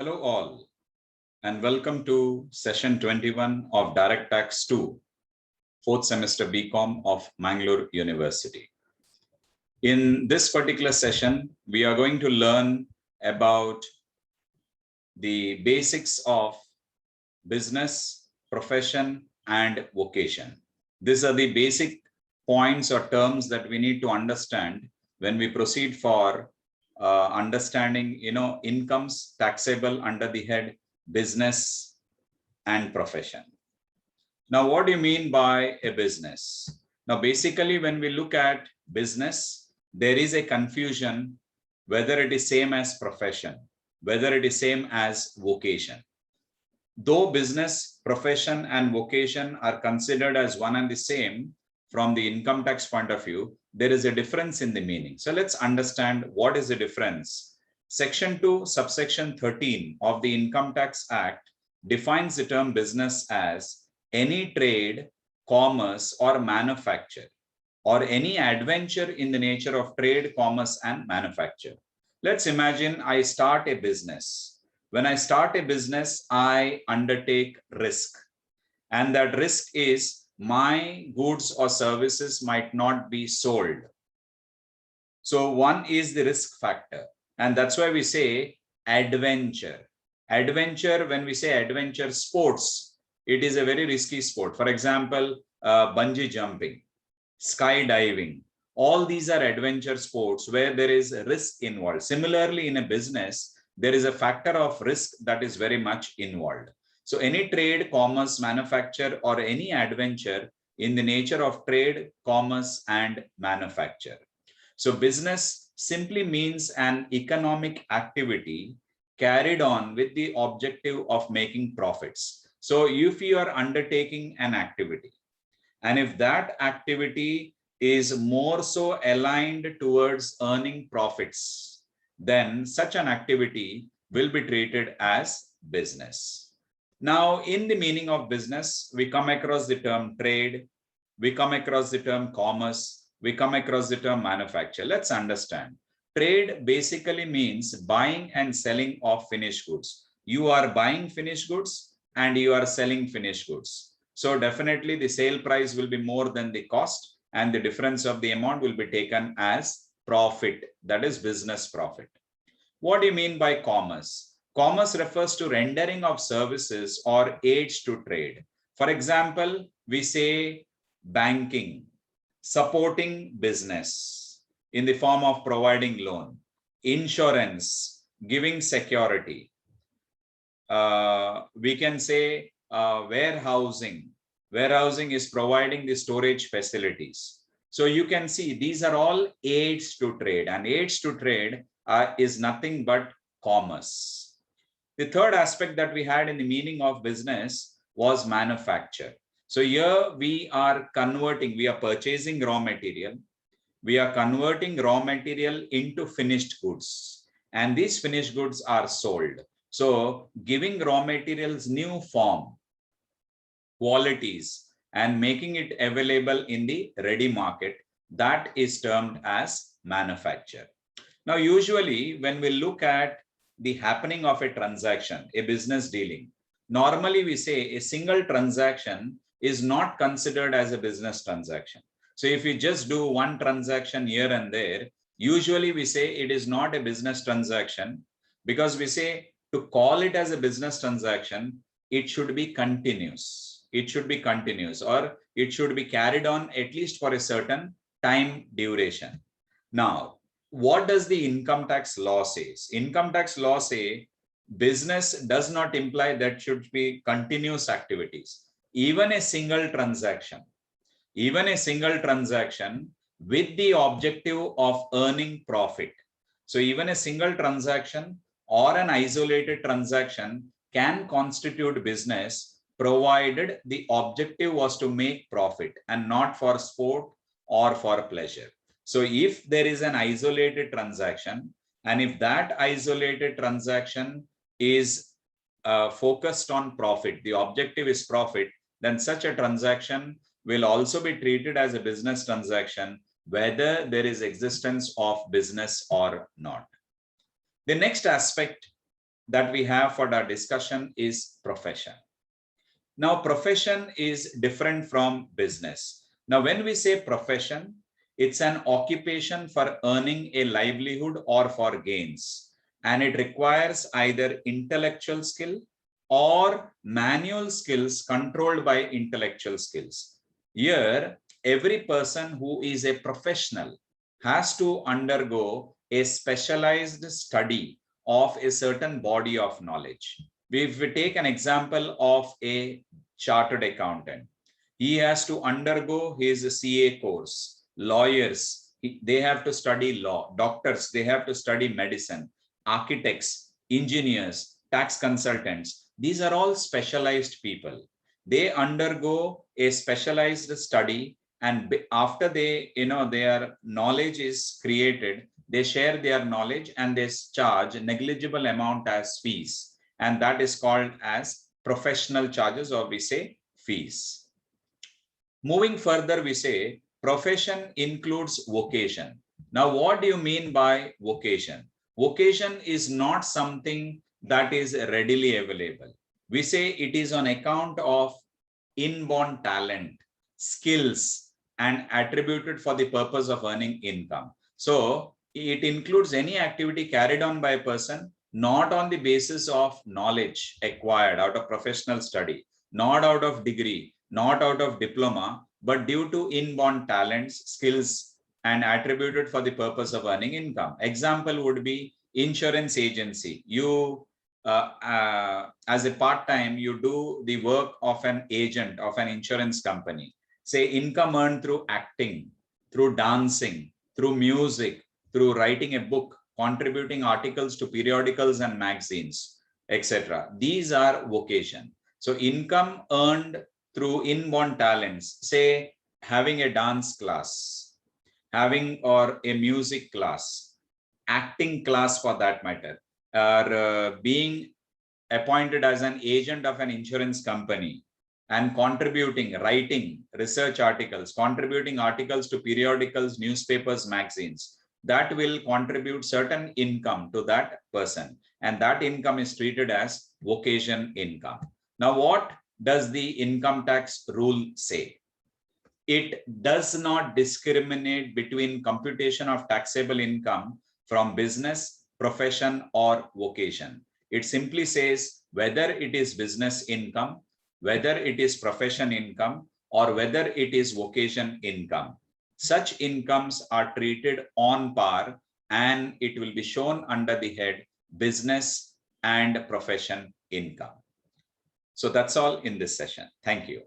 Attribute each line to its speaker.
Speaker 1: Hello all, and welcome to session 21 of Direct Tax 2, fourth semester BCom of Mangalore University. In this particular session, we are going to learn about the basics of business, profession, and vocation. These are the basic points or terms that we need to understand when we proceed for understanding, incomes taxable under the head business and profession. Now, what do you mean by a business? Now, basically, when we look at business, there is a confusion whether it is same as profession, whether it is same as vocation. Though business, profession, and vocation are considered as one and the same from the income tax point of view, there is a difference in the meaning. So let's understand what is the difference. Section 2, subsection 13 of the Income Tax Act defines the term business as any trade, commerce, or manufacture, or any adventure in the nature of trade, commerce, and manufacture. Let's imagine I start a business. When I start a business, I undertake risk. And that risk is my goods or services might not be sold. So one is the risk factor. And that's why we say adventure. Adventure, when we say adventure sports, it is a very risky sport. For example, bungee jumping, skydiving. All these are adventure sports where there is a risk involved. Similarly, in a business, there is a factor of risk that is very much involved. So any trade, commerce, manufacture, or any adventure in the nature of trade, commerce, and manufacture. So business simply means an economic activity carried on with the objective of making profits. So if you are undertaking an activity, and if that activity is more so aligned towards earning profits, then such an activity will be treated as business. Now, in the meaning of business, we come across the term trade, we come across the term commerce, we come across the term manufacture. Let's understand. Trade basically means buying and selling of finished goods. You are buying finished goods and you are selling finished goods. So definitely the sale price will be more than the cost, and the difference of the amount will be taken as profit. That is business profit. What do you mean by commerce? Commerce refers to rendering of services or aids to trade. For example, we say banking, supporting business in the form of providing loan, insurance, giving security. We can say warehousing. Warehousing is providing the storage facilities. So you can see these are all aids to trade, and aids to trade is nothing but commerce. The third aspect that we had in the meaning of business was manufacture. So here we are converting, we are purchasing raw material. We are converting raw material into finished goods, and these finished goods are sold. So giving raw materials new form, qualities, and making it available in the ready market, that is termed as manufacture. Now, usually when we look at the happening of a transaction, a business dealing, normally we say a single transaction is not considered as a business transaction. So if you just do one transaction here and there, usually we say it is not a business transaction, because we say to call it as a business transaction, it should be continuous. It should be continuous, or it should be carried on at least for a certain time duration. Now, what does the income tax law say? Income tax law say business does not imply that should be continuous activities. Even a single transaction with the objective of earning profit. So even a single transaction or an isolated transaction can constitute business, provided the objective was to make profit and not for sport or for pleasure. So if there is an isolated transaction, and if that isolated transaction is focused on profit, the objective is profit, then such a transaction will also be treated as a business transaction, whether there is existence of business or not. The next aspect that we have for our discussion is profession. Now, profession is different from business. Now, when we say profession, it's an occupation for earning a livelihood or for gains, and it requires either intellectual skill or manual skills controlled by intellectual skills. Here, every person who is a professional has to undergo a specialized study of a certain body of knowledge. If we take an example of a chartered accountant, he has to undergo his CA course. Lawyers, they have to study law. Doctors, they have to study medicine. Architects, engineers, tax consultants, these are all specialized people. They undergo a specialized study, and after their knowledge is created, they share their knowledge and they charge a negligible amount as fees, and that is called as professional charges, or we say fees. Moving further, we say profession includes vocation. Now, what do you mean by vocation? Vocation is not something that is readily available. We say it is on account of inborn talent, skills, and attributed for the purpose of earning income. So it includes any activity carried on by a person, not on the basis of knowledge acquired out of professional study, not out of degree, not out of diploma, but due to inborn talents, skills, and attributed for the purpose of earning income. Example would be insurance agency. You as a part-time, you do the work of an agent of an insurance company. Say income earned through acting, through dancing, through music, through writing a book, contributing articles to periodicals and magazines, etc. These are vocation. So income earned through inborn talents, say having a dance class, or a music class, acting class for that matter, or being appointed as an agent of an insurance company and contributing, writing research articles, contributing articles to periodicals, newspapers, magazines, that will contribute certain income to that person. And that income is treated as vocation income. Now, what does the income tax rule say? It does not discriminate between computation of taxable income from business, profession, or vocation. It simply says whether it is business income, whether it is profession income, or whether it is vocation income. Such incomes are treated on par, and it will be shown under the head business and profession income. So that's all in this session. Thank you.